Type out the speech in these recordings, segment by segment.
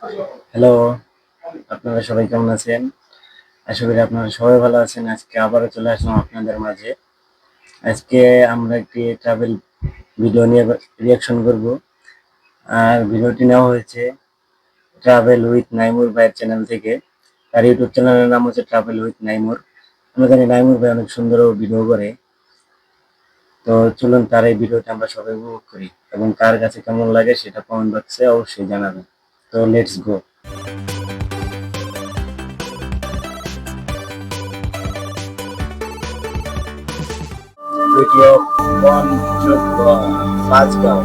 Hello, আপনারা সবাই কেমন আছেন? আশা করি আপনারা সবাই ভালো আছেন। আজকে আবারও চলে আসলাম আপনাদের মাঝে। আজকে আমরা একটি ট্রাভেল ভিডিও নিয়ে রিঅ্যাকশন করব। আর ভিডিওটি নেওয়া হয়েছে ট্রাভেল উইথ নাইমুর ভাইয়ের চ্যানেল থেকে। তার ইউটিউব চ্যানেলের নাম হচ্ছে ট্রাভেল উইথ নাইমুর। আমরা জানি নাইমুর ভাই অনেক সুন্দর ভিডিও করে। তো চলুন তার এই ভিডিওটা আমরা সবাই উপভোগ করি এবং কার কাছে কেমন লাগে সেটা কমেন্ট বক্সে অবশ্যই জানাবেন। তো লেটস গো। ভিডিও গন্তব্য পাঁচগাঁও।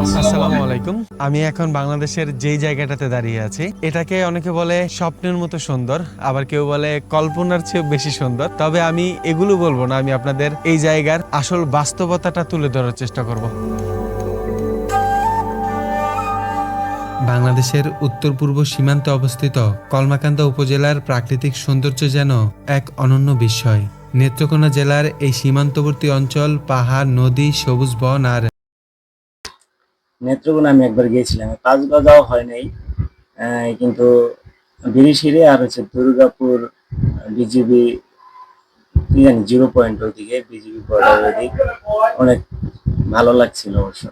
আসসালামু আলাইকুম। আমি এখন বাংলাদেশের যেই জায়গাটাতে দাঁড়িয়ে আছি, এটাকে অনেকে বলে স্বপ্নের মতো সুন্দর, আবার কেউ বলে কল্পনার চেয়ে বেশি সুন্দর। তবে আমি এগুলো বলবো না, আমি আপনাদের এই জায়গার আসল বাস্তবতাটা তুলে ধরার চেষ্টা করব। বাংলাদেশের উত্তর পূর্ব সীমান্তে অবস্থিত কলমাকান্দা উপজেলার প্রাকৃতিক সৌন্দর্য যেন এক অনন্য বিস্ময়। নেত্রকোনা জেলার এই সীমান্তবর্তী অঞ্চল পাহাড়, নদী, সবুজ বন আর নেত্রকোনা আমি একবার গিয়েছিলাম, পাঁচগাঁও যাওয়া হয় নাই। কিন্তু বিরিশিরে আর হচ্ছে দুর্গাপুর বিজিবি কি জানি 0 পয়েন্ট ওইদিকে বিজিবি বর্ডার ওইদিক অনেক ভালো লাগছিল অবশ্য।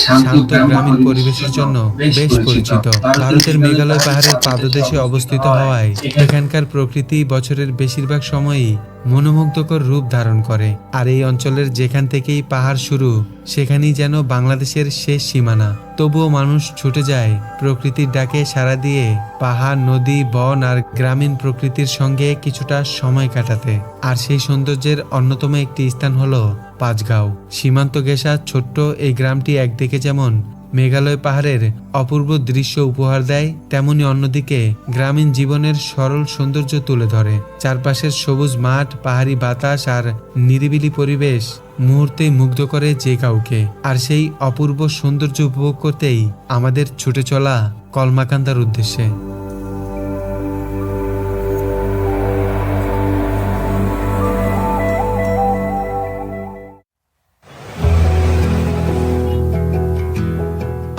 শান্ত গ্রামীণ পরিবেশের জন্য বেশ পরিচিত। ভারতের মেঘালয় পাহাড়ের পাদদেশে অবস্থিত হওয়ায় এখানকার প্রকৃতি বছরের বেশিরভাগ সময়ই মনোমুগ্ধকর রূপ ধারণ করে। আর এই অঞ্চলের যেখান থেকেই পাহাড় শুরু, সেখানেই যেন বাংলাদেশের শেষ সীমানা। তবুও মানুষ ছুটে যায় প্রকৃতির ডাকে সাড়া দিয়ে পাহাড়, নদী, বন আর গ্রামীণ প্রকৃতির সঙ্গে কিছুটা সময় কাটাতে। আর সেই সৌন্দর্যের অন্যতম একটি স্থান হলো পাঁচগাঁও। সীমান্ত ঘেঁষা ছোট্ট এই গ্রামটি একদিকে যেমন মেঘালয় পাহাড়ের অপূর্ব দৃশ্য উপহার দেয়, তেমনি অন্যদিকে গ্রামীণ জীবনের সরল সৌন্দর্য তুলে ধরে। চারপাশের সবুজ মাঠ, পাহাড়ি বাতাস আর নিরিবিলি পরিবেশ মুহূর্তেই মুগ্ধ করে যে কাউকে। আর সেই অপূর্ব সৌন্দর্য উপভোগ করতেই আমাদের ছুটে চলা কলমাকান্দার উদ্দেশ্যে।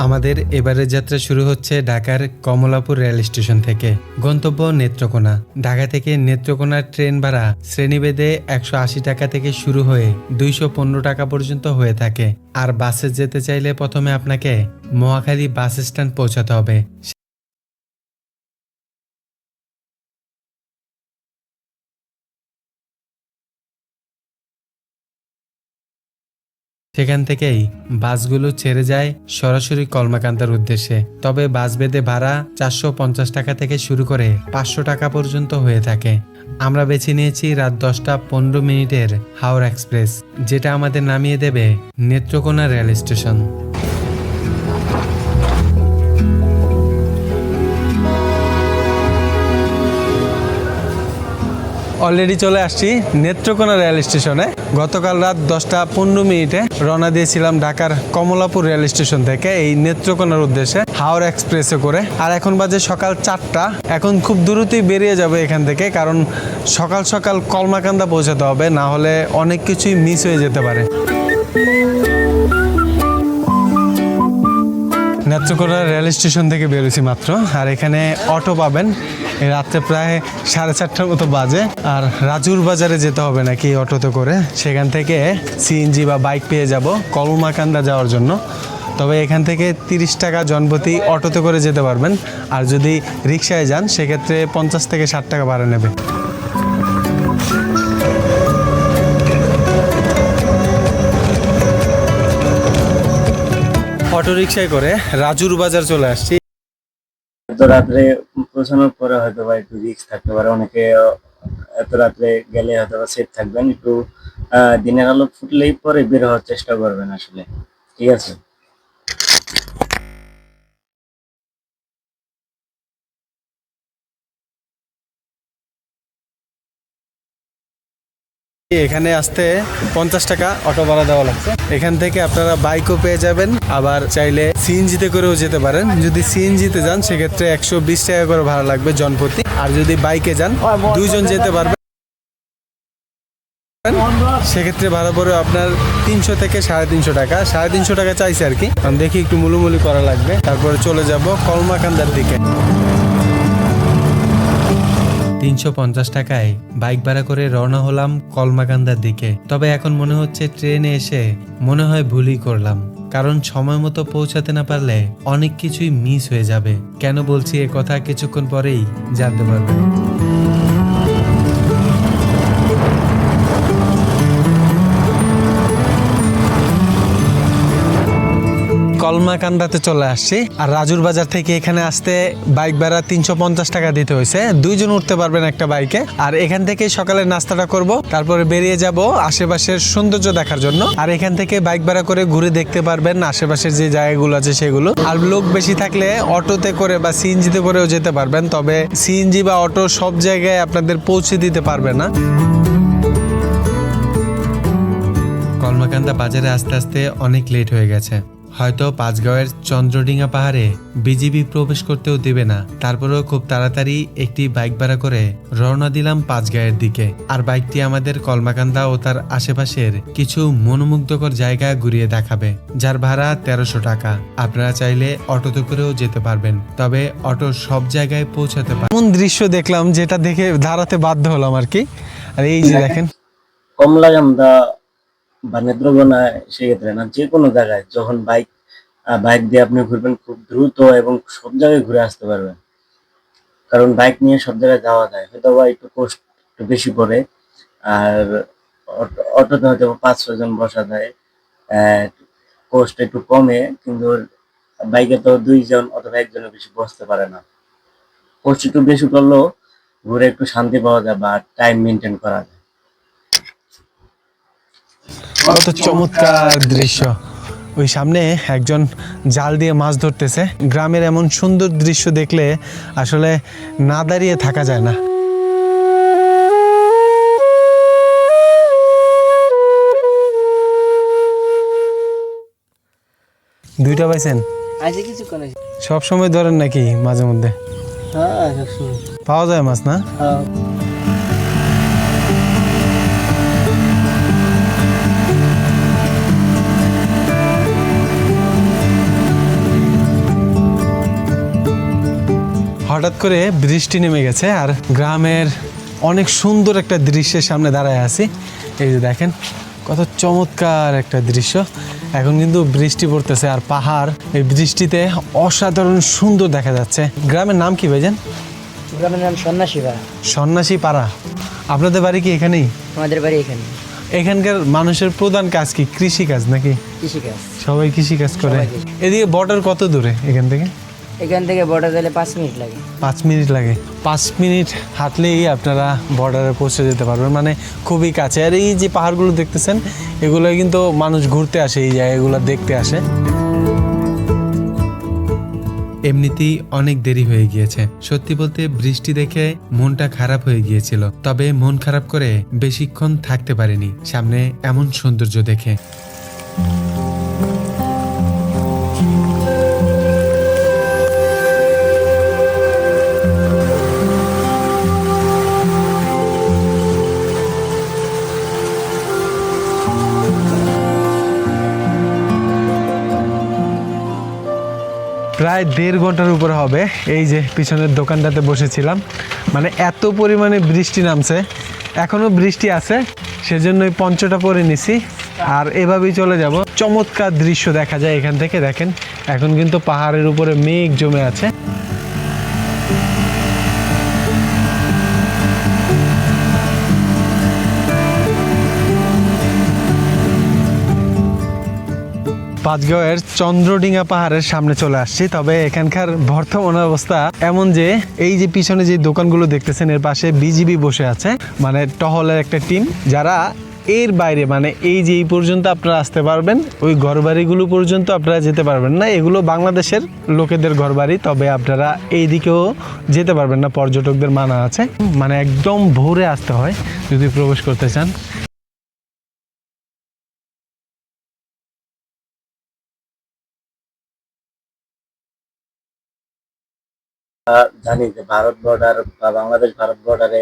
আমাদের এবারের যাত্রা শুরু হচ্ছে ঢাকার কমলাপুর রেল স্টেশন থেকে। গন্তব্য নেত্রকোনা। ঢাকা থেকে নেত্রকোনার ট্রেন ভাড়া শ্রেণীভেদে 180 টাকা থেকে শুরু হয়ে 215 টাকা পর্যন্ত হয়ে থাকে। আর বাসে যেতে চাইলে প্রথমে আপনাকে মহাখালী বাস স্ট্যান্ড পৌঁছাতে হবে। সেখান থেকেই বাসগুলো ছেড়ে যায় সরাসরি কলমাকান্দার উদ্দেশ্যে। তবে বাস ভেদে ভাড়া 450 টাকা থেকে শুরু করে 500 টাকা পর্যন্ত হয়ে থাকে। আমরা বেছে নিয়েছি রাত 10টা 15 মিনিটের হাওড়া এক্সপ্রেস, যেটা আমাদের নামিয়ে দেবে নেত্রকোনা রেল স্টেশন। অলরেডি চলে আসছি নেত্রকোনা রেল স্টেশনে। গতকাল রাত 10টা 15 মিনিটে রওনা দিয়েছিলাম ঢাকার কমলাপুর রেল স্টেশন থেকে এই নেত্রকোনার উদ্দেশ্যে হাওড়া এক্সপ্রেসে করে। আর এখন বাজে সকাল 4টা। এখন খুব দ্রুতই বেরিয়ে যাবে এখান থেকে, কারণ সকাল সকাল কলমাকান্দা পৌঁছাতে হবে, না হলে অনেক কিছুই মিস হয়ে যেতে পারে। নেত্রকোনা রেল স্টেশন থেকে বেরোছি মাত্র। আর এখানে অটো পাবেন। রাত্রে প্রায় 4:30টার মতো বাজে। আর রাজুর বাজারে যেতে হবে নাকি অটোতে করে, সেখান থেকে সিএনজি বা বাইক পেয়ে যাব কলমাকান্দা যাওয়ার জন্য। তবে এখান থেকে 30 টাকা জনপ্রতি অটোতে করে যেতে পারবেন। আর যদি রিক্সায় যান সেক্ষেত্রে 50 থেকে 60 টাকা ভাড়া নেবে। অটো রিক্সায় করে রাজুর বাজার চলে আসছি। এত রাত্রে পৌঁছানোর পরে হয়তো বা একটু রিস্ক থাকতে পারে, অনেকে এত রাত্রে গেলে হয়তো বা সেফ থাকবেন। একটু দিনের আলো ফুটলেই পরে বের হওয়ার চেষ্টা করবেন আসলে, ঠিক আছে? এখানে আসতে 50 টাকা অটো ভাড়া দেওয়া লাগছে। এখান থেকে আপনারা বাইকও পেয়ে যাবেন, আবার চাইলে সিএনজিতে করেও যেতে পারেন। যদি সিএনজিতে যান সেক্ষেত্রে 120 টাকা করে ভাড়া লাগবে জনপ্রতি। আর যদি বাইকে যান দুইজন যেতে পারবেন। সেক্ষেত্রে ভাড়া পড়বে আপনার 300 থেকে 350 টাকা। 350 টাকা চাইছে আর কি। আমি দেখি একটু মুলুমুলি করা লাগবে, তারপরে চলে যাব কলমাকান্দার দিকে। 350 টাকায় বাইক ভাড়া করে রওনা হলাম কলমাকান্দার দিকে। তবে এখন মনে হচ্ছে ট্রেনে এসে মনে হয় ভুলই করলাম, কারণ সময় মতো পৌঁছাতে না পারলে অনেক কিছুই মিস হয়ে যাবে। কেন বলছি এ কথা কিছুক্ষণ পরেই জানতে পারবেন। কলমাকান্দাতে চলে আসছি, আর রাজুর বাজার থেকে এখানে আসতে বাইক ভাড়া 350 টাকা দিতে হয়েছে। 2 জন উঠতে পারবেন একটা বাইকে। আর এখান থেকে সকালে নাস্তাটা করব, তারপরে বেরিয়ে যাব আশেপাশের সৌন্দর্য দেখার জন্য। আর এখান থেকে বাইক ভাড়া করে ঘুরে দেখতে পারবেন আশেপাশের যে জায়গাগুলো আছে সেগুলো। আর লোক বেশি থাকলে অটোতে করে বা সিএনজিতে করেও যেতে পারবেন, তবে সিএনজি বা অটো সব জায়গায় আপনাদের পৌঁছে দিতে পারবে না। কলমাকান্দা বাজারে আস্তে আস্তে অনেক লেট হয়ে গেছে। হয়তো পাঁচগাঁওয়ের চন্দ্রডিঙা পাহাড়ে বিজিবি প্রবেশ করতেও দেবে না। তারপরেও খুব তাড়াতাড়ি একটি বাইক ভাড়া করে রওনা দিলাম পাঁচগাঁয়ের দিকে। আর বাইকটি আমাদের কলমাকান্দা ও তার আশেপাশের কিছু মনোমুগ্ধকর জায়গা ঘুরিয়ে দেখাবে, যার ভাড়া 1300 টাকা। আপনারা চাইলে অটোতে করেও যেতে পারবেন, তবে অটো সব জায়গায় পৌঁছাতে পারে। এমন দৃশ্য দেখলাম যেটা দেখে দাঁড়াতে বাধ্য হলাম আর কি। আর এই যে দেখেন কমলাকান্দা বা নেত্রকোনা, সেক্ষেত্রে না, যে কোনো জায়গায় যখন বাইক দিয়ে আপনি ঘুরবেন খুব দ্রুত এবং সব জায়গায় ঘুরে আসতে পারবেন। কারণ বাইক নিয়ে সব জায়গায় যাওয়া যায়, হয়তো বা একটু কষ্ট একটু বেশি পড়ে। আর অটোতে হয়তো 5-6 জন বসা যায়, কষ্ট একটু কমে, কিন্তু বাইকে তো 2 জন অথবা 1 জনের বেশি বসতে পারে না। কষ্ট একটু বেশি করলেও ঘুরে একটু শান্তি পাওয়া যায় বা টাইম মেনটেন করা যায়। কত চমৎকার দৃশ্য! ওই সামনে একজন জাল দিয়ে মাছ ধরতেছে। গ্রামের এমন সুন্দর দৃশ্য দেখলে আসলে না দাঁড়িয়ে থাকা যায় না। দুইটা পাইছেন? আজকে কিছুক্ষণ আছে। সব সময় ধরেন নাকি মাঝে মধ্যে? হ্যাঁ, সবসময় পাওয়া যায় মাছ না? হ্যাঁ। হঠাৎ করে বৃষ্টি নেমে গেছে, আর গ্রামের অনেক সুন্দর একটা দৃশ্যের সামনে দাঁড়ায় আছি। এই যে দেখেন কত চমৎকার একটা দৃশ্য। এখন কিন্তু বৃষ্টি পড়তেছে, আর পাহাড় এই বৃষ্টিতে অসাধারণ সুন্দর দেখা যাচ্ছে। গ্রামের নাম কি ভাইজান? গ্রামের নাম সন্ন্যাসী পাড়া। সন্ন্যাসী পাড়া। আপনাদের বাড়ি কি এখানেই? আমাদের বাড়ি এখানে। এখানকার মানুষের প্রধান কাজ কি? কৃষি কাজ নাকি? কৃষিকাজ। সবাই কৃষি কাজ করে। সবাই। এদিকে বর্ডার কত দূরে এখান থেকে? এখান থেকে বর্ডার গেলে 5 মিনিট লাগে। 5 মিনিট লাগে। 5 মিনিট হাঁটলেই আপনারা বর্ডারে পৌঁছে যেতে পারবেন, মানে খুবই কাছে। আর এই যে পাহাড়গুলো দেখতেছেন, এগুলো কিন্তু মানুষ ঘুরতে আসে, এই জায়গাগুলো দেখতে আসে। এমনিতেই অনেক দেরি হয়ে গিয়েছে। সত্যি বলতে বৃষ্টি দেখে মনটা খারাপ হয়ে গিয়েছিল, তবে মন খারাপ করে বেশিক্ষণ থাকতে পারিনি সামনে এমন সৌন্দর্য দেখে। প্রায় 1.5 ঘন্টার উপরে হবে এই যে পিছনের দোকানটাতে বসেছিলাম। মানে এত পরিমাণে বৃষ্টি নামছে, এখনও বৃষ্টি আছে, সেজন্যই পঞ্চটা পরে নিছি। আর এভাবেই চলে যাব। চমৎকার দৃশ্য দেখা যায় এখান থেকে। দেখেন এখন কিন্তু পাহাড়ের উপরে মেঘ জমে আছে। পাঁচগাঁওয়ের চন্দ্রডিঙা পাহাড়ের সামনে চলে আসছি। তবে এখানকার বর্তমান অবস্থা এমন যে এই যে পিছনে যে দোকানগুলো দেখতেছেন, এর পাশে বিজিবি বসে আছে, মানে টহলের একটা টিম, যারা এর বাইরে মানে এই যে এই পর্যন্ত আপনারা আসতে পারবেন, ওই ঘরবাড়িগুলো পর্যন্ত আপনারা যেতে পারবেন না। এগুলো বাংলাদেশের লোকেদের ঘরবাড়ি, তবে আপনারা এই দিকেও যেতে পারবেন না, পর্যটকদের মানা আছে। মানে একদম ভোরে আসতে হয় যদি প্রবেশ করতে চান। জানি যে ভারত বর্ডার বা বাংলাদেশ ভারত বর্ডারে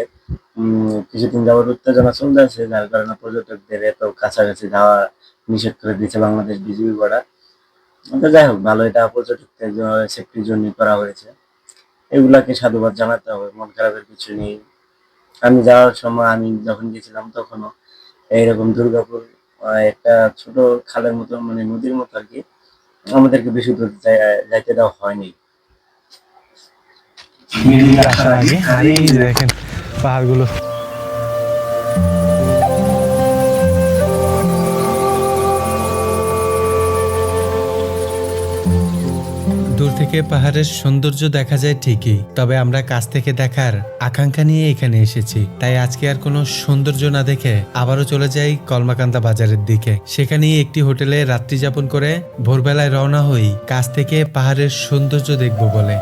কিছুদিন যাবত উত্তেজনা চলতে আছে, যার কারণে পর্যটকদের এত কাছাকাছি যাওয়া নিষেধ করে দিয়েছে বাংলাদেশ বিজিবি করা। তো যাই হোক, ভালো, এটা পর্যটকদের সেফটির জন্য করা হয়েছে, এগুলাকে সাধুবাদ জানাতে হবে, মন খারাপের কিছু নেই। আমি যাওয়ার সময়, আমি যখন গেছিলাম তখনও এইরকম দুর্গাপুর একটা ছোট খালের মতো, মানে নদীর মতো আর কি, আমাদেরকে বেশি দূর যাইতে দেওয়া হয়নি। আসার আগে আর এই যে দেখেন পাহাড়গুলো, দূর থেকে পাহাড়ের সৌন্দর্য দেখা যায় ঠিকই, তবে আমরা কাছ থেকে দেখার আকাঙ্ক্ষা নিয়ে এখানে এসেছি, তাই আজকে আর কোনো সৌন্দর্য না দেখে আবারও চলে যাই কলমাকান্দা বাজারের দিকে। সেখানেই একটি হোটেলে রাত্রি যাপন করে ভোরবেলায় রওনা হই কাছ থেকে পাহাড়ের সৌন্দর্য দেখব বলে।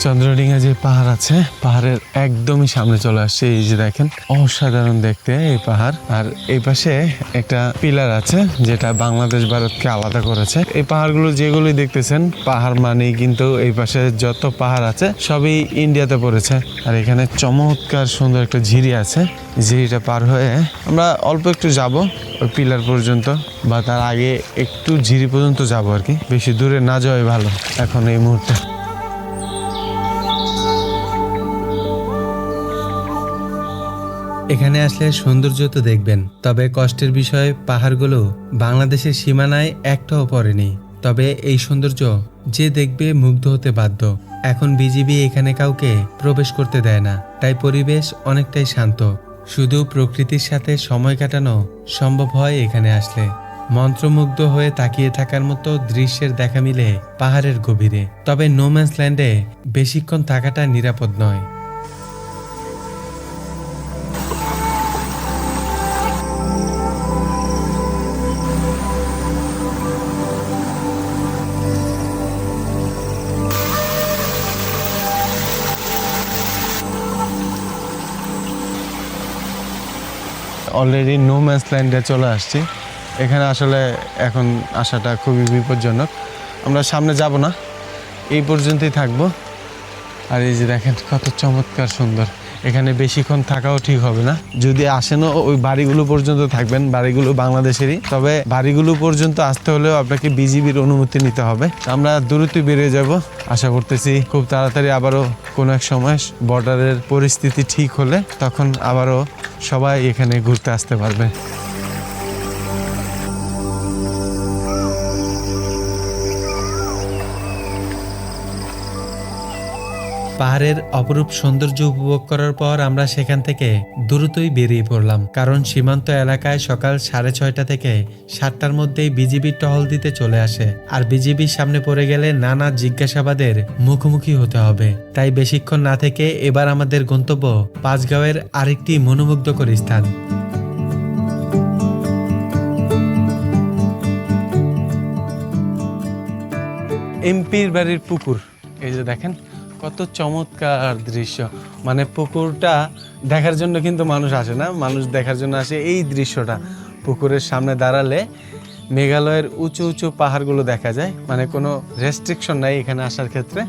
চন্দ্রডিঙা যে পাহাড় আছে, পাহাড়ের একদমই সামনে চলে আসছে। এই যে দেখেন, অসাধারণ দেখতে এই পাহাড়। আর এই পাশে একটা পিলার আছে যেটা বাংলাদেশ ভারতকে আলাদা করেছে। এই পাহাড়গুলো যেগুলো দেখতেছেন, পাহাড় মানেই কিন্তু এই পাশে যত পাহাড় আছে সবই ইন্ডিয়াতে পড়েছে। আর এখানে চমৎকার সুন্দর একটা ঝিরি আছে, ঝিরিটা পার হয়ে আমরা অল্প একটু যাব ওই পিলার পর্যন্ত, বা তার আগে একটু ঝিরি পর্যন্ত যাব আর কি, বেশি দূরে না যাওয়াই ভালো এখন এই মুহূর্তে। এখানে আসলে সৌন্দর্য তো দেখবেন, তবে কষ্টের বিষয় পাহাড়গুলো বাংলাদেশের সীমানায় একটাও পড়েনি। তবে এই সৌন্দর্য যে দেখবে মুগ্ধ হতে বাধ্য। এখন বিজিবি এখানে কাউকে প্রবেশ করতে দেয় না, তাই পরিবেশ অনেকটাই শান্ত। শুধু প্রকৃতির সাথে সময় কাটানো সম্ভব হয় এখানে আসলে। মন্ত্রমুগ্ধ হয়ে তাকিয়ে থাকার মতো দৃশ্যের দেখা মিলে পাহাড়ের গভীরে। তবে নোম্যান্স ল্যান্ডে বেশিক্ষণ থাকাটা নিরাপদ নয়। অলরেডি নো ম্যান্স ল্যান্ডে চলে আসছি। এখানে আসলে এখন আসাটা খুবই বিপজ্জনক। আমরা সামনে যাব না, এই পর্যন্তই থাকবো। আর এই যে দেখেন কত চমৎকার সুন্দর, এখানে বেশিক্ষণ থাকাও ঠিক হবে না। যদি আসেনও ওই বাড়িগুলো পর্যন্ত থাকবেন, বাড়িগুলো বাংলাদেশেরই, তবে বাড়িগুলো পর্যন্ত আসতে হলেও আপনাকে বিজিবির অনুমতি নিতে হবে। আমরা দ্রুতই বেরিয়ে যাব, আশা করতেছি খুব তাড়াতাড়ি আবারও কোনো এক সময় বর্ডারের পরিস্থিতি ঠিক হলে তখন আবারও সবাই এখানে ঘুরতে আসতে পারবে। পাহাড়ের অপরূপ সৌন্দর্য উপভোগ করার পর আমরা সেখান থেকে দ্রুতই বেরিয়ে পড়লাম, কারণ সীমান্ত এলাকায় সকাল 6:30 থেকে 7টার মধ্যেই বিজিবি টহল দিতে চলে আসে। আর বিজিবির সামনে পড়ে গেলে নানা জিজ্ঞাসাবাদের মুখোমুখি হতে হবে। তাই বেশিক্ষণ না থেকে এবার আমাদের গন্তব্য পাঁচগাঁওয়ের আরেকটি মনোমুগ্ধকর স্থান। এমপির বাড়ির পুকুর, এই যে দেখেন কত চমৎকার দৃশ্য। মানে পুকুরটা দেখার জন্য কিন্তু মানুষ আসে না, মানুষ দেখার জন্য আসে এই দৃশ্যটা। পুকুরের সামনে দাঁড়ালে মেঘালয়ের উঁচু উঁচু পাহাড়গুলো দেখা যায়। মানে কোনো রেস্ট্রিকশন নাই এখানে আসার ক্ষেত্রে,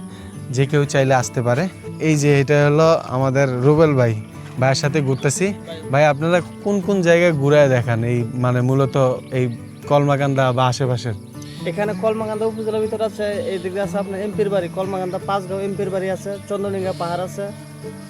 যে কেউ চাইলে আসতে পারে। এই যে এটা হলো আমাদের রুবেল ভাই, ভাইয়ের সাথে ঘুরতেছি। ভাই আপনারা কোন কোন জায়গায় ঘুরায় দেখান এই মানে মূলত এই কলমাকান্দা বা আশেপাশের? এখানে কলমাকান্দা উপজেলার ভিতরে আছে, এই দিকে আছে আপনার এমপির বাড়ি, কলমাকান্দা পাঁচগাঁও এমপির বাড়ি আছে, চন্দ্রডিঙ্গা পাহাড় আছে,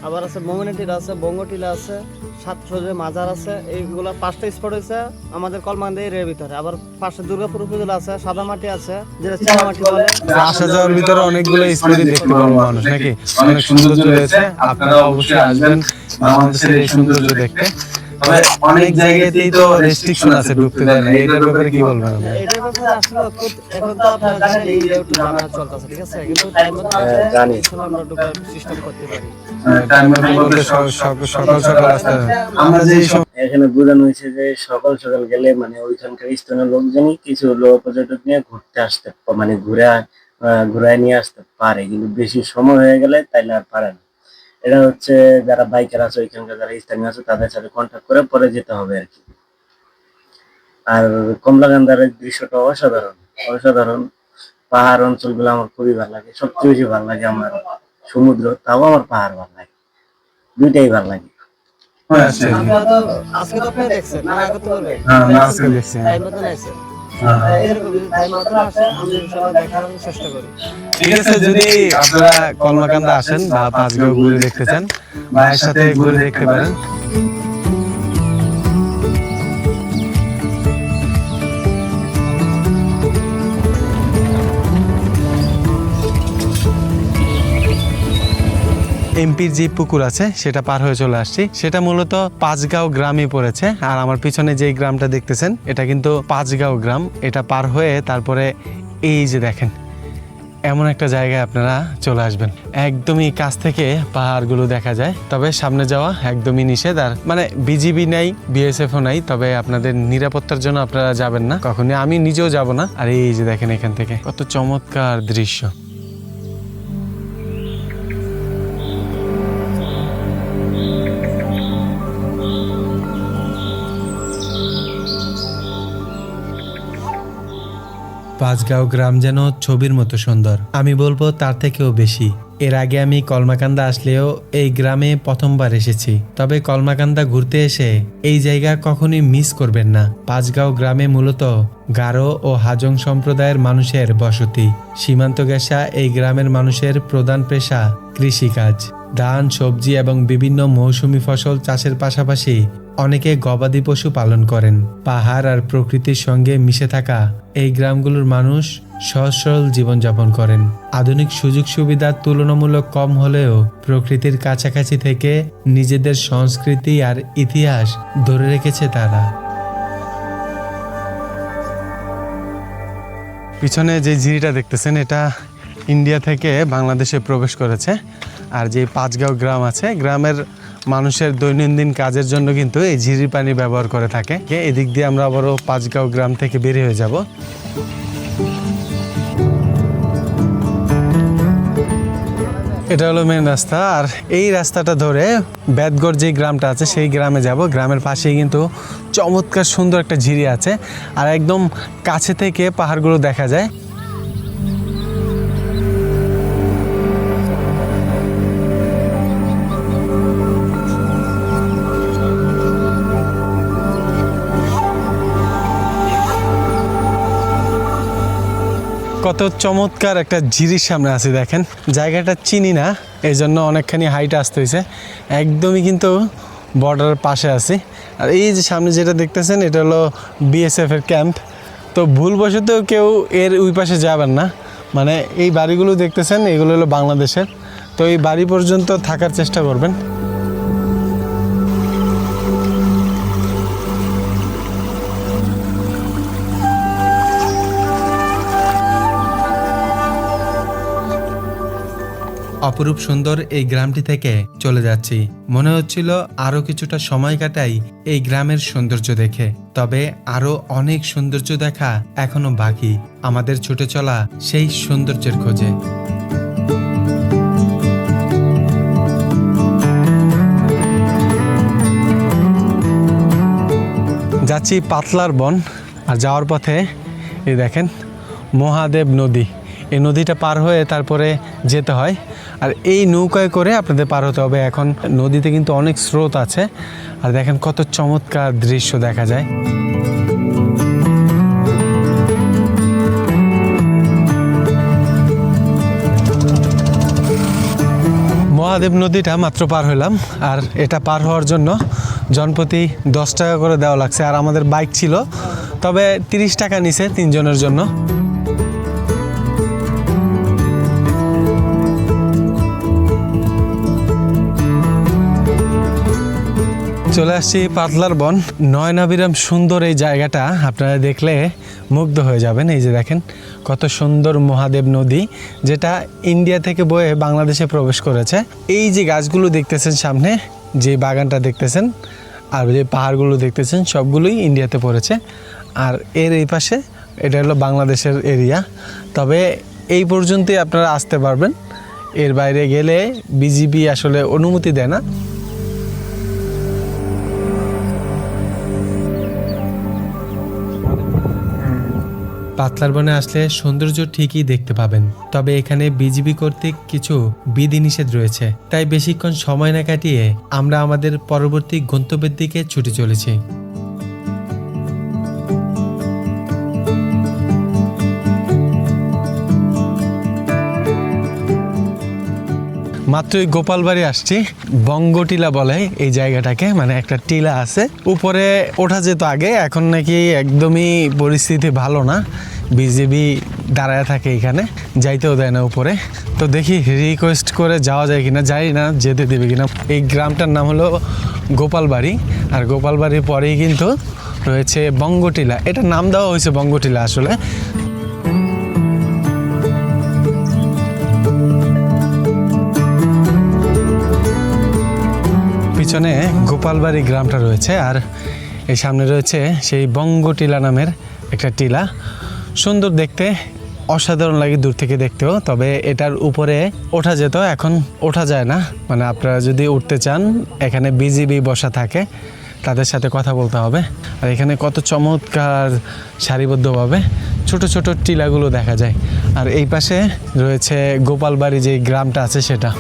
আবার আছে মোমিনটিলা আছে, বঙ্গটিলা আছে, সাতশো মাজার আছে। এইগুলো 5টা স্পট হয়েছে আমাদের কলমাকান্দা এরিয়ার ভিতরে। আবার পাশে দুর্গাপুর উপজেলা আছে, সাদামাটি আছে, যেটা চীনামাটি বলে। আসা যাওয়ার ভিতরে অনেকগুলো স্পটই দেখতে পাবো মানুষ, নাকি অনেক সৌন্দর্য রয়েছে। আপনারা অবশ্যই আসবেন বাংলাদেশের এই সৌন্দর্য দেখতে। তবে অনেক জায়গাতেই তো রেস্ট্রিকশন আছে, ঢুকতে দেয় না, এটার ব্যাপারে কি বলবেন আপনি? এটার ব্যাপারে আসলে এখন তো আপনারা জানেন ইন্ডিয়া একটু জানা চলতেছে, ঠিক আছে? কিন্তু টাইম মতো জানি। আমরা ঢুকার সিস্টেম করতে পারি। টাইম বলতে সকাল সকাল আসতে হবে। আমরা যে এখানে বোঝানো হয়েছে যে সকাল সকাল গেলে মানে ওইখানকার স্থানীয় লোকজনই কিছু লোক পর্যটক নিয়ে ঘুরতে আসতে মানে ঘুরায় নিয়ে আসতে পারে, কিন্তু বেশি সময় হয়ে গেলে তাইলে আর পারে না। এটা হচ্ছে যারা বাইকার আছে, ওইখানকার যারা স্থানীয় আছে তাদের সাথে কন্ট্যাক্ট করে পরে যেতে হবে আর কি। আর কমলাকান্দার এই দৃশ্যটা অসাধারণ অসাধারণ। পাহাড় অঞ্চলগুলো আমার খুবই ভালো লাগে, সবচেয়ে বেশি ভালো লাগে আমার সমুদ্র, তাও আমার পাহাড় ভালো লাগে, দুইটাই ভালো লাগে। আচ্ছা, আজকে তো আপনি দেখছেন না, আগে তো বলবেন আজকে দেখছি। টাইম মতন আছে, এরকম টাইম মতন আসে, আমি সবাই দেখার চেষ্টা করি। ঠিক আছে, যদি আপনারা কলমাকান্দা আসেন বা পাঁচগাঁও ঘুরে দেখতে চান, ভাইয়ের সাথে ঘুরে দেখতে পারেন। এমপির যে পুকুর আছে সেটা পার হয়ে চলে আসছি, সেটা মূলত পাঁচগাঁও গ্রামে পড়েছে। আর আমার পিছনে যে গ্রামটা দেখতেছেন এটা কিন্তু পাঁচগাঁও গ্রাম। এটা পার হয়ে তারপরে এই যে দেখেন এমন একটা জায়গায় আপনারা চলে আসবেন, একদমই কাছ থেকে পাহাড়গুলো দেখা যায়। তবে সামনে যাওয়া একদমই নিষেধ, আর মানে বিজিবি নাই, বিএসএফও নাই, তবে আপনাদের নিরাপত্তার জন্য আপনারা যাবেন না কখনই, আমি নিজেও যাব না। আর এই যে দেখেন এখান থেকে কত চমৎকার দৃশ্য। পাঁচগাঁও গ্রাম যেন ছবির মতো সুন্দর, আমি বলবো তার থেকেও বেশি। এর আগে আমি কলমাকান্দা আসলেও এই গ্রামে প্রথমবার এসেছি, তবে কলমাকান্দা ঘুরতে এসে এই জায়গা কখনোই মিস করবেন না। পাঁচগাঁও গ্রামে মূলত গারো ও হাজং সম্প্রদায়ের মানুষের বসতি। সীমান্ত ঘেঁষা এই গ্রামের মানুষের প্রধান পেশা কৃষিকাজ। ধান, সবজি এবং বিভিন্ন মৌসুমী ফসল চাষের পাশাপাশি অনেকে গবাদি পশু পালন করেন। পাহাড় আর প্রকৃতির সঙ্গে মিশে থাকা এই গ্রামগুলোর মানুষ সহজ সরল জীবনযাপন করেন। আধুনিক সুযোগ সুবিধা তুলনামূলক কম হলেও প্রকৃতির কাছাকাছি থেকে নিজেদের সংস্কৃতি আর ইতিহাস ধরে রেখেছে তারা। পিছনে যে ঝিরিটা দেখতেছেন এটা ইন্ডিয়া থেকে বাংলাদেশে প্রবেশ করেছে। আর যে পাঁচগাঁও গ্রাম আছে, গ্রামের মানুষের দৈনন্দিন কাজের জন্য কিন্তু এই ঝিরির পানি ব্যবহার করে থাকে। এদিক দিয়ে আমরা আবারও পাঁচগাঁও গ্রাম থেকে বের হয়ে যাব। এটা হলো মেন রাস্তা, আর এই রাস্তাটা ধরে বেদগড় যে গ্রামটা আছে সেই গ্রামে যাব। গ্রামের পাশেই কিন্তু চমৎকার সুন্দর একটা ঝিরি আছে, আর একদম কাছে থেকে পাহাড়গুলো দেখা যায়। কত চমৎকার একটা ঝিরির সামনে আছে, দেখেন জায়গাটা চিনি না, এই জন্য অনেকখানি হাইট আসতে হয়েছে। একদমই কিন্তু বর্ডারের পাশে আছি। আর এই যে সামনে যেটা দেখতেছেন এটা হলো বিএসএফ এর ক্যাম্প। তো ভুলবশত কেউ এর ওই পাশে যাবেন না, মানে এই বাড়িগুলো দেখতেছেন এগুলো হলো বাংলাদেশের, তো এই বাড়ি পর্যন্ত থাকার চেষ্টা করবেন। অপরূপ সুন্দর এই গ্রামটি থেকে চলে যাচ্ছি, মনে হচ্ছিল আরো কিছুটা সময় কাটাই এই গ্রামের সৌন্দর্য দেখে। তবে আরো অনেক সৌন্দর্য দেখা এখনো বাকি, আমাদের ছুটে চলা সেই সৌন্দর্যের খোঁজে। যাচ্ছি পাতলার বন, আর যাওয়ার পথে এই দেখেন মহাদেব নদী। এই নদীটা পার হয়ে তারপরে যেতে হয়, আর এই নৌকায় করে আপনাদের পার হতে হবে। এখন নদীতে কিন্তু অনেক স্রোত আছে, আর দেখেন কত চমৎকার দৃশ্য দেখা যায়। মহাদেব নদীটা মাত্র পার হলাম, আর এটা পার হওয়ার জন্য জনপ্রতি 10 টাকা করে দেওয়া লাগছে। আর আমাদের বাইক ছিল, তবে 30 টাকা নিছে 3 জনের জন্য। চলে আসছি পাতলার বন। নয়নাবিরাম সুন্দর এই জায়গাটা, আপনারা দেখলে মুগ্ধ হয়ে যাবেন। এই যে দেখেন কত সুন্দর মহাদেব নদী, যেটা ইন্ডিয়া থেকে বয়ে বাংলাদেশে প্রবেশ করেছে। এই যে গাছগুলো দেখতেছেন সামনে, যে বাগানটা দেখতেছেন আর যে পাহাড়গুলো দেখতেছেন, সবগুলোই ইন্ডিয়াতে পড়েছে। আর এর এই পাশে এটা হলো বাংলাদেশের এরিয়া। তবে এই পর্যন্তই আপনারা আসতে পারবেন, এর বাইরে গেলে বিজিবি আসলে অনুমতি দেয় না। পাতলার বনে আসলে সৌন্দর্য ঠিকই দেখতে পাবেন, তবে এখানে বিজিবি কর্তৃক কিছু বিধিনিষেধ রয়েছে, তাই বেশিক্ষণ সময় না কাটিয়ে আমরা আমাদের পরবর্তী গন্তব্যের দিকে ছুটে চলেছি। মাত্রই গোপালবাড়ি আসছি, বঙ্গটিলা বলে এই জায়গাটাকে, মানে একটা টিলা আছে, উপরে ওঠা যেত আগে, এখন নাকি একদমই পরিস্থিতি ভালো না, বিজেপি দাঁড়ায় থাকে এখানে, যাইতেও দেয় না উপরে। তো দেখি রিকোয়েস্ট করে যাওয়া যায় কিনা, জানি না যেতে দেবে কিনা। এই গ্রামটার নাম হলো গোপালবাড়ি, আর গোপালবাড়ির পরেই কিন্তু রয়েছে বঙ্গটিলা, এটা নাম দেওয়া হয়েছে বঙ্গটিলা আসলে। পিছনে গোপালবাড়ি গ্রামটা রয়েছে, আর এই সামনে রয়েছে সেই বঙ্গটিলা নামের একটা টিলা। সুন্দর দেখতে, অসাধারণ লাগে দূর থেকে দেখতেও, তবে এটার উপরে ওঠা যেত, এখন ওঠা যায় না। মানে আপনারা যদি উঠতে চান, এখানে বিজিবি বসা থাকে, তাদের সাথে কথা বলতে হবে। আর এখানে কত চমৎকার সারিবদ্ধভাবে ছোট ছোট টিলাগুলো দেখা যায়। আর এই পাশে রয়েছে গোপালবাড়ি যে গ্রামটা আছে সেটা।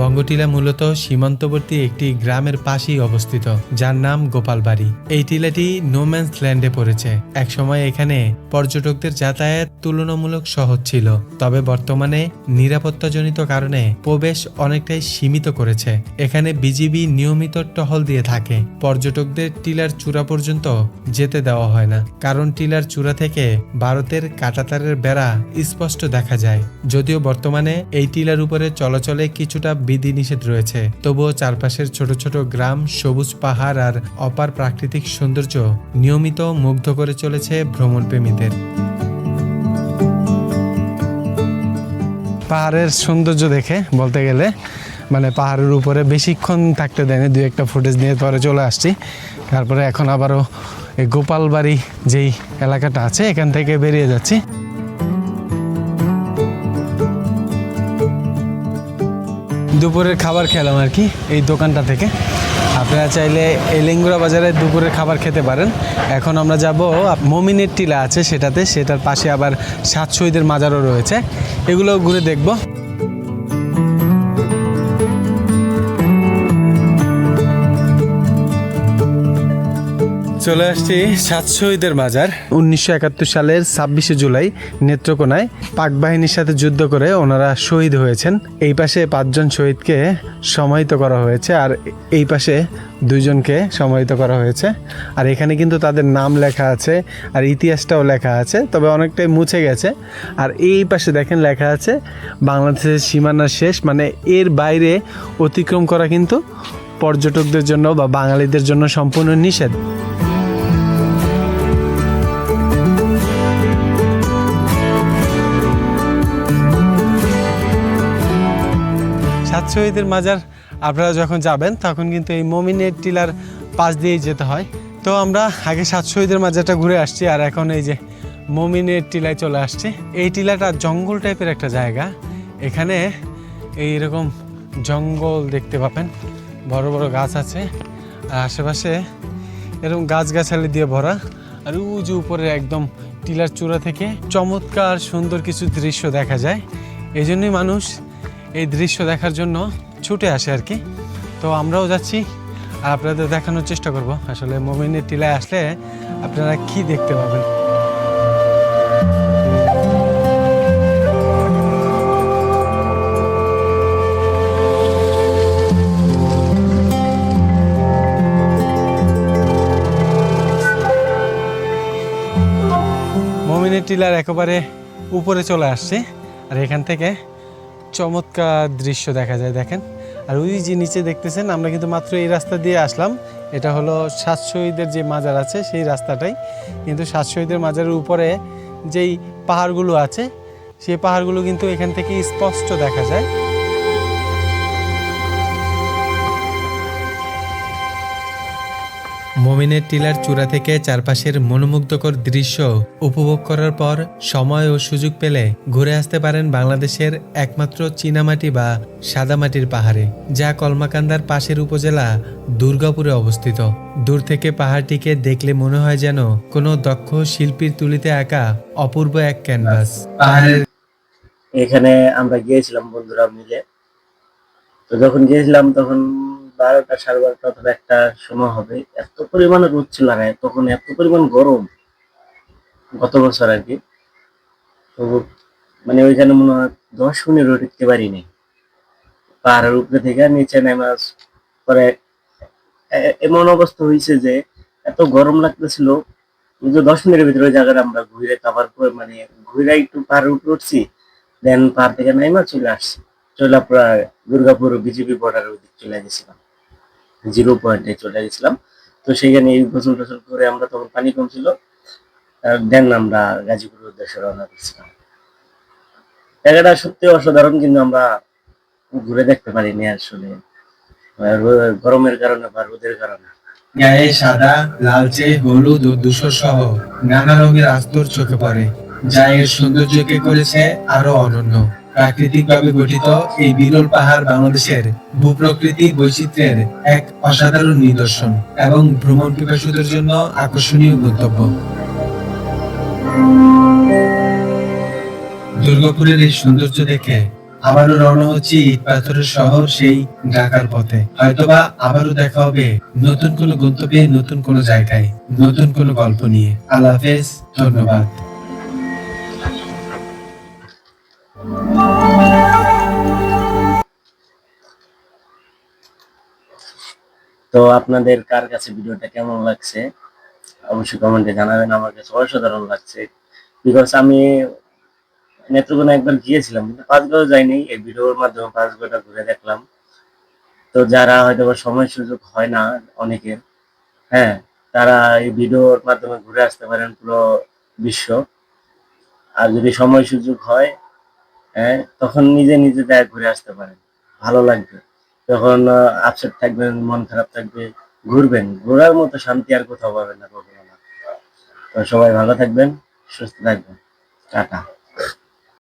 বঙ্গটিলা মূলত সীমান্তবর্তী একটি গ্রামের পাশেই অবস্থিত, যার নাম গোপালবাড়ি। এই টিলাটি নোম্যান্স ল্যান্ডে পড়েছে। একসময় এখানে পর্যটকদের যাতায়াত তুলনামূলক সহজ ছিল, তবে বর্তমানে নিরাপত্তাজনিত কারণে প্রবেশ অনেকটাই সীমিত করেছে। এখানে বিজিবি নিয়মিত টহল দিয়ে থাকে। পর্যটকদের টিলার চূড়া পর্যন্ত যেতে দেওয়া হয় না, কারণ টিলার চূড়া থেকে ভারতের কাঁটাতারের বেড়া স্পষ্ট দেখা যায়। যদিও বর্তমানে এই টিলার উপরে চলাচলে কিছুটা বিধিনিষেধ রয়েছে, তবুও চারপাশের ছোট ছোট গ্রাম, সবুজ পাহাড় আর অপার প্রাকৃতিক সৌন্দর্য নিয়মিত মুগ্ধ করে চলেছে ভ্রমণপ্রেমীদের। পাহাড়ের সৌন্দর্য দেখে বলতে গেলে মানে পাহাড়ের উপরে বেশিক্ষণ থাকতে দেয়নি, দুই একটা ফুটেজ নিয়ে পরে চলে আসছি। তারপরে এখন আবারও এই গোপালবাড়ি যেই এলাকাটা আছে এখান থেকে বেরিয়ে যাচ্ছি। দুপুরের খাবার খেলাম আর কি এই দোকানটা থেকে। আপনারা চাইলে এই লিঙ্গুরা বাজারে দুপুরের খাবার খেতে পারেন। এখন আমরা যাব মমিনের টিলা আছে সেটাতে, সেটার পাশে আবার 7 শহীদের মাজারও রয়েছে, এগুলো ঘুরে দেখব। চলে আসছি 7 শহীদের মাজার। 1971 সালের 26শে জুলাই নেত্রকোনায় পাক বাহিনীর সাথে যুদ্ধ করে ওনারা শহীদ হয়েছেন। এই পাশে 5 জন শহীদকে সমাহিত করা হয়েছে, আর এই পাশে 2 জনকে সমাহিত করা হয়েছে। আর এখানে কিন্তু তাদের নাম লেখা আছে আর ইতিহাসটাও লেখা আছে, তবে অনেকটাই মুছে গেছে। আর এই পাশে দেখেন লেখা আছে বাংলাদেশের সীমানার শেষ, মানে এর বাইরে অতিক্রম করা কিন্তু পর্যটকদের জন্য বা বাঙালিদের জন্য সম্পূর্ণ নিষেধ। শহীদের মাজার আপনারা যখন যাবেন তখন কিন্তু এই মমিনের টিলার পাশ দিয়েই যেতে হয়। তো আমরা আগে 7 শহীদের মাজারটা ঘুরে আসছি, আর এখন এই যে মমিনের টিলায় চলে আসছি। এই টিলাটা জঙ্গল টাইপের একটা জায়গা, এখানে এইরকম জঙ্গল দেখতে পাবেন, বড় বড় গাছ আছে, আর আশেপাশে এরকম গাছগাছালি দিয়ে ভরা। আর উঁচু উপরে একদম টিলার চূড়া থেকে চমৎকার সুন্দর কিছু দৃশ্য দেখা যায়। এই জন্যই মানুষ এই দৃশ্য দেখার জন্য ছুটে আসে আর কি। তো আমরাও যাচ্ছি আর আপনাদের দেখানোর চেষ্টা করব আসলে মমিনের টিলায় আসলে আপনারা কি দেখতে পাবেন। মমিনের টিলার একেবারে উপরে চলে আসছে, আর এখান থেকে চমৎকার দৃশ্য দেখা যায় দেখেন। আর ওই যে নিচে দেখতেছেন, আমরা কিন্তু মাত্র এই রাস্তা দিয়ে আসলাম, এটা হলো 7 শহীদের যে মাজার আছে সেই রাস্তাটাই। কিন্তু 7 শহীদের মাজারের উপরে যেই পাহাড়গুলো আছে সেই পাহাড়গুলো কিন্তু এখান থেকে স্পষ্ট দেখা যায়। মোমিনের টিলার চূড়া থেকে চারপাশের মনোমুগ্ধকর দৃশ্য উপভোগ করার পর সময় ও সুযোগ পেলে ঘুরে আসতে পারেন বাংলাদেশের একমাত্র চীনামাটি বা সাদামাটির পাহাড়ে, যা কলমাকান্দার পাশের উপজেলা দুর্গাপুরে অবস্থিত। দূর থেকে পাহাড়টিকে দেখলে মনে হয় যেন কোনো দক্ষ শিল্পীর তুলিতে আঁকা অপূর্ব এক ক্যানভাস। পাহাড়ের এখানে আমরা গিয়েছিলাম বন্ধুরা মিলে। তো যখন গিয়েছিলাম তখন 12টা 12:30 অথবা একটা সময় হবে, এত পরিমাণে রোদ ছিল না, তখন এত পরিমাণ গরম গত বছর আর কি। তো মানে ওইখানে মনে হয় 10 মিনিট টিকতে পারিনি। পাহাড়ের উপরে থেকে নিচে নেমে পরে এমন অবস্থা হয়েছে যে এত গরম লাগতেছিল যে 10 মিনিটের ভিতরে ওই জায়গাটা আমরা ঘুরে কাভার করে মানে ঘুরে একটু পাহাড়ের উপরে উঠছি, দেন পাহাড় থেকে নেমে চলে আসছি। চলে প্রায় দুর্গাপুর বিজেপি বর্ডারের ওই দিক চলে গেছিলাম, 0 পয়েন্টে চলে গেছিলাম। তো সেখানে এই গোসল টোসল করে আমরা তখন পানি কম ছিল, দেন আমরা গাজীপুরের উদ্দেশ্যে রওনা করছিলাম। জায়গাটা সত্যি অসাধারণ, কিন্তু আমরা ঘুরে দেখতে পারিনি আসলে গরমের কারণে বা রোদের কারণে। গায়ে সাদা, লালচে, হলুদ ও ধূসর সহ নানা রঙের আস্তর চোখে পড়ে, যা এর সৌন্দর্যকে করেছে আরো অনন্য। প্রাকৃতিকভাবে গঠিত এই বিরল পাহাড় বাংলাদেশের ভূপ্রকৃতির বৈচিত্র্যের এক অসাধারণ নিদর্শন এবং ভ্রমণ পিপাসুদের জন্য আকর্ষণীয় গন্তব্য। দুর্গাপুরের এই সৌন্দর্য দেখে আবারও রওনা হচ্ছে ইট পাথরের শহর সেই ঢাকার পথে। হয়তোবা আবারও দেখা হবে নতুন কোনো গন্তব্যে, নতুন কোনো জায়গায়, নতুন কোনো গল্প নিয়ে। আল্লাহ হাফেজ, ধন্যবাদ। তো আপনাদের কার কাছে ভিডিওটা কেমন লাগছে অবশ্যই কমেন্টে জানাবেন। আমার কাছে অসাধারণ লাগছে, বিকজ আমি নেত্রকোনা একবার গিয়েছিলাম কিন্তু পাঁচগড় যাইনি, এই ভিডিওর মাধ্যমে পাঁচগড়টা ঘুরে দেখলাম। তো যারা হয়তো বা সময় সুযোগ হয় না অনেকের, হ্যাঁ, তারা এই ভিডিওর মাধ্যমে ঘুরে আসতে পারেন পুরো বিশ্ব। আর যদি সময় সুযোগ হয়, হ্যাঁ, তখন নিজে নিজে যায় ঘুরে আসতে পারেন, ভালো লাগবে। যখন আপসেট থাকবেন, মন খারাপ থাকবে, ঘুরবেন, ঘোরার মতো শান্তি আর কোথাও পাবেন না, কখনো না। তো সবাই ভালো থাকবেন, সুস্থ থাকবেন, টাটা।